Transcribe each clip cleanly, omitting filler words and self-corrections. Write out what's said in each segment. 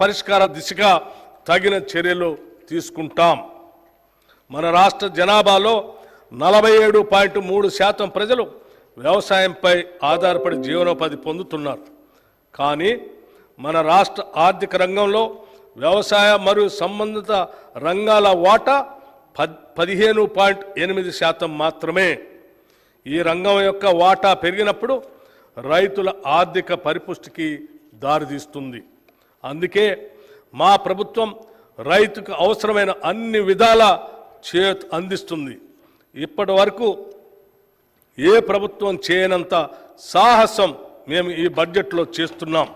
పరిష్కార దిశగా తగిన చర్యలు తీసుకుంటాం. మన రాష్ట్ర జనాభాలో 47.3% ప్రజలు వ్యవసాయంపై ఆధారపడి జీవనోపాధి పొందుతున్నారు. కానీ మన రాష్ట్ర ఆర్థిక రంగంలో వ్యవసాయ మరియు సంబంధిత రంగాల వాటా 15.8% మాత్రమే. ఈ రంగం యొక్క వాటా పెరిగినప్పుడు రైతుల ఆర్థిక పరిపుష్టికి దారితీస్తుంది. అందుకే మా ప్రభుత్వం రైతుకు అవసరమైన అన్ని విధాల చేయూత అందిస్తుంది. ఇప్పటి వరకు ఏ ప్రభుత్వం చేయనంత సాహసం మేము ఈ బడ్జెట్లో చేస్తున్నాం.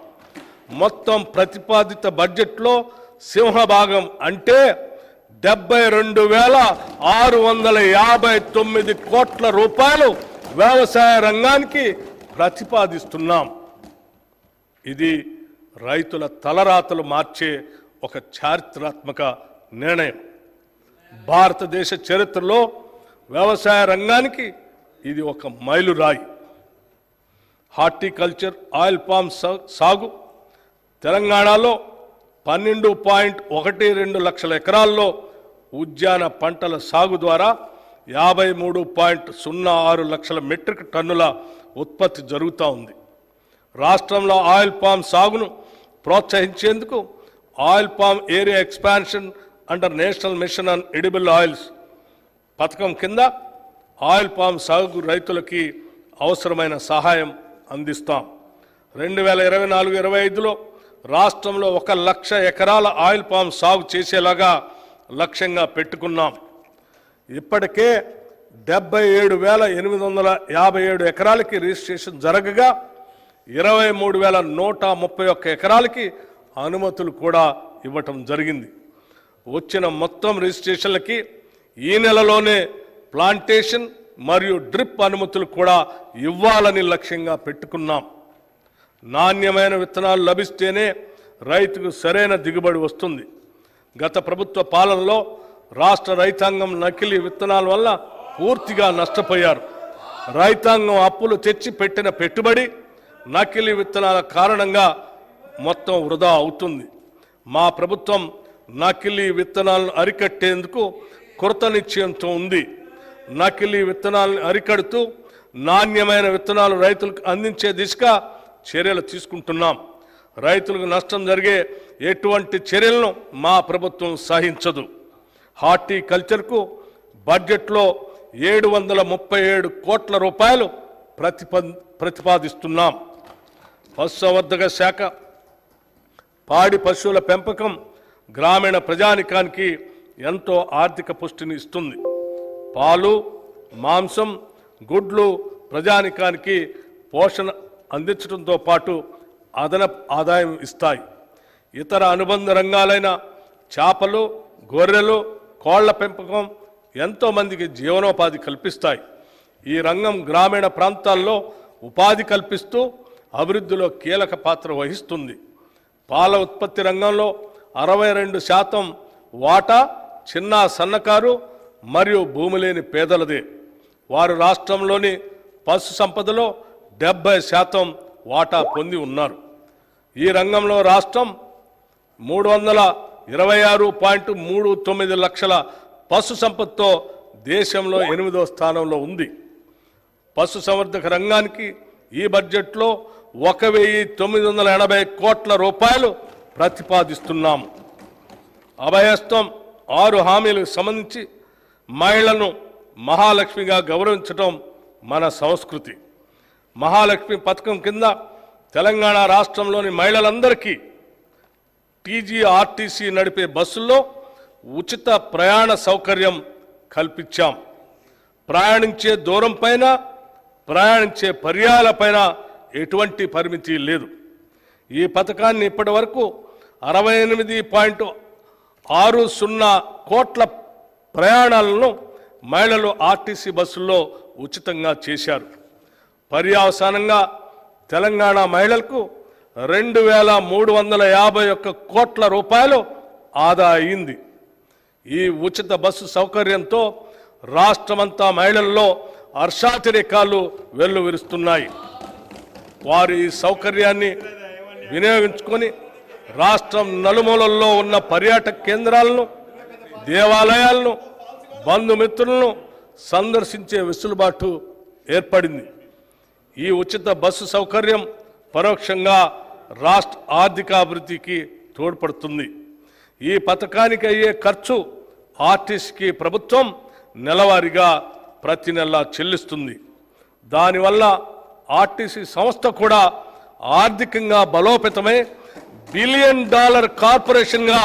మొత్తం ప్రతిపాదిత బడ్జెట్లో సింహభాగం అంటే 72,659 కోట్ల రూపాయలు వ్యవసాయ రంగానికి ప్రతిపాదిస్తున్నాం. ఇది రైతుల తలరాతలు మార్చే ఒక చారిత్రాత్మక నిర్ణయం. భారతదేశ చరిత్రలో వ్యవసాయ రంగానికి ఇది ఒక మైలురాయి. హార్టికల్చర్ ఆయిల్ పామ్ సాగు తెలంగాణలో 12.12 లక్షల ఎకరాల్లో, ఉద్యాన పంటల సాగు ద్వారా 53.06 లక్షల మెట్రిక్ టన్నుల ఉత్పత్తి జరుగుతూ ఉంది. రాష్ట్రంలో ఆయిల్ పామ్ సాగును ప్రోత్సహించేందుకు oil palm area expansion under national mission on edible oils పథకం కింద ఆయిల్ పామ్ సాగు రైతులకి అవసరమైన సహాయం అందిస్తాం. 2024-25లో రాష్ట్రంలో 1 లక్ష ఎకరాల ఆయిల్ పామ్ సాగు చేసేలాగా లక్ష్యంగా పెట్టుకున్నాం. ఇప్పటికే 77,857 ఎకరాలకి రిజిస్ట్రేషన్ జరగగా 23,131 ఎకరాలకి అనుమతులు కూడా ఇవ్వటం జరిగింది. వచ్చిన మొత్తం రిజిస్ట్రేషన్లకి ఈ నెలలోనే ప్లాంటేషన్ మరియు డ్రిప్ అనుమతులు కూడా ఇవ్వాలని లక్ష్యంగా పెట్టుకున్నాం. నాణ్యమైన విత్తనాలు లభిస్తేనే రైతుకు సరైన దిగుబడి వస్తుంది. గత ప్రభుత్వ పాలనలో రాష్ట్ర రైతాంగం నకిలీ విత్తనాల వల్ల పూర్తిగా నష్టపోయారు. రైతాంగం అప్పులు తెచ్చి పెట్టిన పెట్టుబడి నకిలీ విత్తనాల కారణంగా మొత్తం వృధా అవుతుంది. మా ప్రభుత్వం నకిలీ విత్తనాలను అరికట్టేందుకు కృత నిశ్చయంతో ఉంది. నకిలీ విత్తనాలను అరికడుతూ నాణ్యమైన విత్తనాలు రైతులకు అందించే దిశగా చర్యలు తీసుకుంటున్నాం. రైతులకు నష్టం జరిగే ఎటువంటి చర్యలను మా ప్రభుత్వం సహించదు. హార్టికల్చర్కు బడ్జెట్లో 737 కోట్ల రూపాయలు ప్రతిపాదిస్తున్నాం. పశుసంవర్ధక శాఖ, పాడి పశువుల పెంపకం గ్రామీణ ప్రజానికానికి ఎంతో ఆర్థిక పుష్టిని ఇస్తుంది. పాలు, మాంసం, గుడ్లు ప్రజానికానికి పోషణ అందించడంతో పాటు అదనపు ఆదాయం ఇస్తాయి. ఇతర అనుబంధ రంగాలైన చేపలు, గొర్రెలు, కోళ్ల పెంపకం ఎంతోమందికి జీవనోపాధి కల్పిస్తాయి. ఈ రంగం గ్రామీణ ప్రాంతాల్లో ఉపాధి కల్పిస్తూ అభివృద్ధిలో కీలక పాత్ర వహిస్తుంది. పాల ఉత్పత్తి రంగంలో 62% వాటా చిన్న సన్నకారు మరియు భూమి లేని పేదలదే. వారు రాష్ట్రంలోని పశు సంపదలో 70% వాటా పొంది ఉన్నారు. ఈ రంగంలో రాష్ట్రం 326.39 లక్షల పశు సంపదతో దేశంలో 8వ స్థానంలో ఉంది. పశు సంవర్ధక రంగానికి ఈ బడ్జెట్లో 1,980 కోట్ల రూపాయలు ప్రతిపాదిస్తున్నాము. అభయహస్తం 6 హామీలకు సంబంధించి మహిళలను మహాలక్ష్మిగా గౌరవించడం మన సంస్కృతి. మహాలక్ష్మి పథకం కింద తెలంగాణ రాష్ట్రంలోని మహిళలందరికీ టీజీఆర్టీసీ నడిపే బస్సుల్లో ఉచిత ప్రయాణ సౌకర్యం కల్పించాం. ప్రయాణించే దూరం పైన, ప్రయాణించే పర్యాయాలపైన ఎటువంటి పరిమితి లేదు. ఈ పథకాన్ని ఇప్పటి వరకు 68.60 కోట్ల ప్రయాణాలను మహిళలు ఆర్టీసీ బస్సుల్లో ఉచితంగా చేశారు. పర్యవసానంగా తెలంగాణ మహిళలకు 2,351 కోట్ల రూపాయలు ఆదా అయింది. ఈ ఉచిత బస్సు సౌకర్యంతో రాష్ట్రమంతా మహిళల్లో హర్షాతిరేకాలు వెల్లువిరుస్తున్నాయి. వారు ఈ సౌకర్యాన్ని వినియోగించుకొని రాష్ట్రం నలుమూలల్లో ఉన్న పర్యాటక కేంద్రాలను, దేవాలయాలను, బంధుమిత్రులను సందర్శించే వెసులుబాటు ఏర్పడింది. ఈ ఉచిత బస్సు సౌకర్యం పరోక్షంగా రాష్ట్ర ఆర్థికాభివృద్ధికి తోడ్పడుతుంది. ఈ పథకానికి అయ్యే ఖర్చు ఆర్టీసీకి ప్రభుత్వం నెలవారీగా ప్రతి నెల చెల్లిస్తుంది. దానివల్ల ఆర్టీసీ సంస్థ కూడా ఆర్థికంగా బలోపేతమై $1 బిలియన్ కార్పొరేషన్గా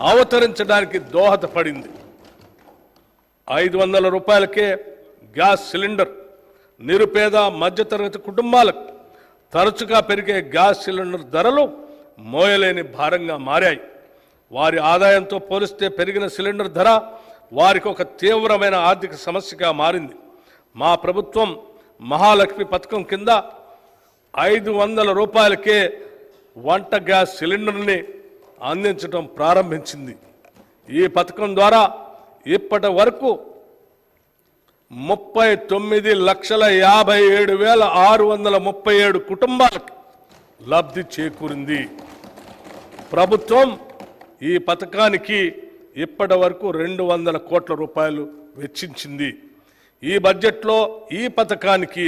అవతరించడానికి దోహదపడింది. 500 రూపాయలకే గ్యాస్ సిలిండర్ నిరుపేద మధ్యతరగతి కుటుంబాలకు తరచుగా పెరిగే గ్యాస్ సిలిండర్ ధరలు మోయలేని భారంగా మారాయి. వారి ఆదాయంతో పోలిస్తే పెరిగిన సిలిండర్ ధర వారికి ఒక తీవ్రమైన ఆర్థిక సమస్యగా మారింది. మా ప్రభుత్వం మహాలక్ష్మి పథకం కింద 500 రూపాయలకే వంట గ్యాస్ సిలిండర్ని అందించడం ప్రారంభించింది. ఈ పథకం ద్వారా ఇప్పటి వరకు 39,57,637 కుటుంబాలకు లబ్ధి చేకూరింది. ప్రభుత్వం ఈ పథకానికి ఇప్పటి వరకు 200 కోట్ల రూపాయలు వెచ్చించింది. ఈ బడ్జెట్లో ఈ పథకానికి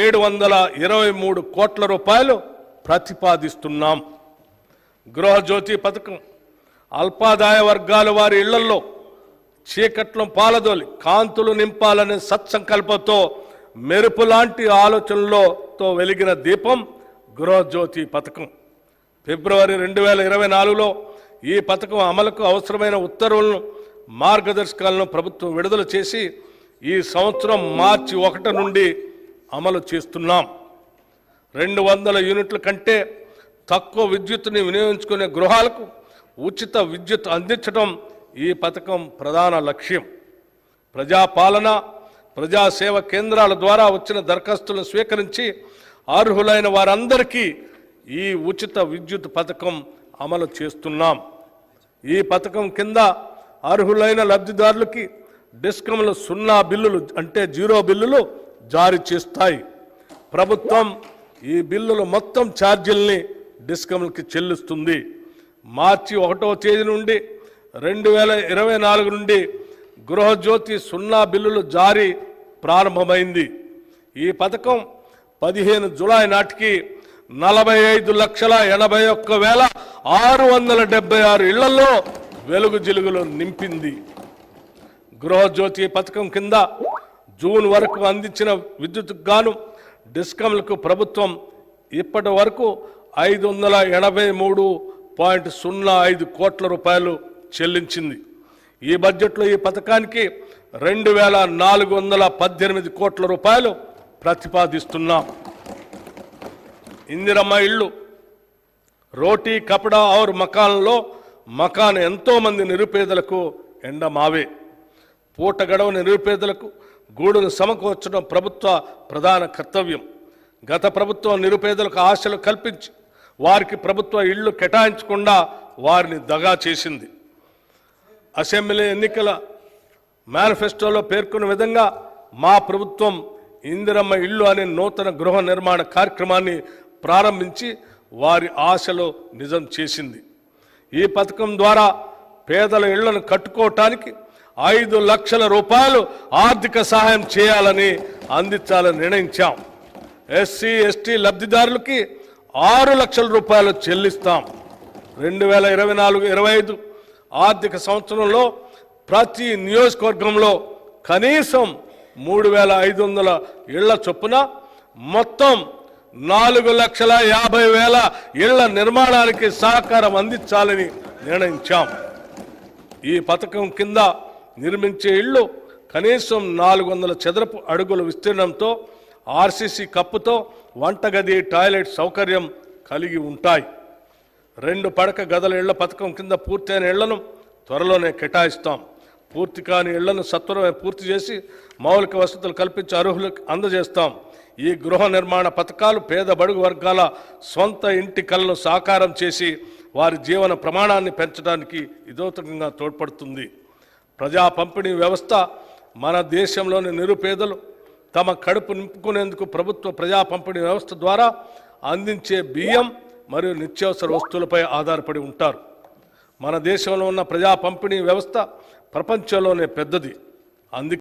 723 కోట్ల రూపాయలు ప్రతిపాదిస్తున్నాం. గృహజ్యోతి పథకం అల్పాదాయ వర్గాల వారి ఇళ్లలో చీకట్లను పాలదోలి కాంతులు నింపాలనే సత్సంకల్పంతో మెరుపు లాంటి ఆలోచనలతో వెలిగిన దీపం గృహజ్యోతి పథకం. ఫిబ్రవరి 2024లో ఈ పథకం అమలుకు అవసరమైన ఉత్తర్వులను, మార్గదర్శకాలను ప్రభుత్వం విడుదల చేసి ఈ సంవత్సరం మార్చి 1 నుండి అమలు చేస్తున్నాం. 200 యూనిట్ల కంటే తక్కువ విద్యుత్తుని వినియోగించుకునే గృహాలకు ఉచిత విద్యుత్ అందించడం ఈ పథకం ప్రధాన లక్ష్యం. ప్రజాపాలన, ప్రజాసేవ కేంద్రాల ద్వారా వచ్చిన దరఖాస్తులను స్వీకరించి అర్హులైన వారందరికీ ఈ ఉచిత విద్యుత్ పథకం అమలు చేస్తున్నాం. ఈ పథకం కింద అర్హులైన లబ్ధిదారులకి డిస్కంలు 0 బిల్లులు అంటే 0 బిల్లులు జారీ చేస్తాయి. ప్రభుత్వం ఈ బిల్లుల మొత్తం ఛార్జీల్ని డిస్కంలకి చెల్లిస్తుంది. మార్చి 1వ తేదీ నుండి 2024 నుండి గృహజ్యోతి 0 బిల్లులు జారీ ప్రారంభమైంది. ఈ పథకం 15 జూలై నాటికి 45,81,676 ఇళ్లలో వెలుగు జిలుగులు నింపింది. గృహజ్యోతి పథకం కింద జూన్ వరకు అందించిన విద్యుత్కు గాను డిస్కంలకు ప్రభుత్వం ఇప్పటి వరకు 583.05 కోట్ల రూపాయలు చెల్లించింది. ఈ బడ్జెట్లో ఈ పథకానికి 2,418 కోట్ల రూపాయలు ప్రతిపాదిస్తున్నాం. ఇందిరమ్మ ఇళ్ళు, రోటీ కపడా ఔర్ మకాన్లో మకాన్ ఎంతో మంది నిరుపేదలకు ఎండమావే. పూట గడవని నిరుపేదలకు గూడును సమకూర్చడం ప్రభుత్వ ప్రధాన కర్తవ్యం. గత ప్రభుత్వం నిరుపేదలకు ఆశలు కల్పించి వారికి ప్రభుత్వ ఇళ్లు కేటాయించకుండా వారిని దగా చేసింది. అసెంబ్లీ ఎన్నికల మేనిఫెస్టోలో పేర్కొన్న విధంగా మా ప్రభుత్వం ఇందిరమ్మ ఇళ్ళు అనే నూతన గృహ నిర్మాణ కార్యక్రమాన్ని ప్రారంభించి వారి ఆశలు నిజం చేసింది. ఈ పథకం ద్వారా పేదల ఇళ్లను కట్టుకోవటానికి 5 లక్షల రూపాయలు ఆర్థిక సహాయం చేయాలని అందించాలని నిర్ణయించాం. ఎస్సీ ఎస్టీ లబ్ధిదారులకి 6 లక్షల రూపాయలు చెల్లిస్తాం. 2024-25 ఆర్థిక సంవత్సరంలో ప్రతి నియోజకవర్గంలో కనీసం 3,500 ఇళ్ల చొప్పున మొత్తం 4,50,000 ఇళ్ల నిర్మాణానికి సహకారం అందించాలని నిర్ణయించాం. ఈ పథకం కింద నిర్మించే ఇళ్లు కనీసం 400 చదరపు అడుగుల విస్తీర్ణంతో ఆర్సీసీ కప్పుతో వంటగది, టాయిలెట్ సౌకర్యం కలిగి ఉంటాయి. 2 పడక గదుల ఇళ్ల పథకం కింద పూర్తయిన ఇళ్లను త్వరలోనే కేటాయిస్తాం. పూర్తి కాని ఇళ్లను సత్వరమే పూర్తి చేసి మౌలిక వసతులు కల్పించి అర్హులకు అందజేస్తాం. ఈ గృహ నిర్మాణ పథకాలు పేద బడుగు వర్గాల సొంత ఇంటి కలను సాకారం చేసి వారి జీవన ప్రమాణాన్ని పెంచడానికి ఇదోతకంగా తోడ్పడుతుంది. ప్రజా పంపిణీ వ్యవస్థ మన దేశంలోని నిరుపేదలు తమ కడుపు నింపుకునేందుకు ప్రభుత్వ ప్రజా పంపిణీ వ్యవస్థ ద్వారా అందించే బియ్యం, మరియు నిత్యావసర వస్తువులపై ఆధారపడి ఉంటారు. మన దేశంలో ఉన్న ప్రజా పంపిణీ వ్యవస్థ ప్రపంచంలోనే పెద్దది. అందుకే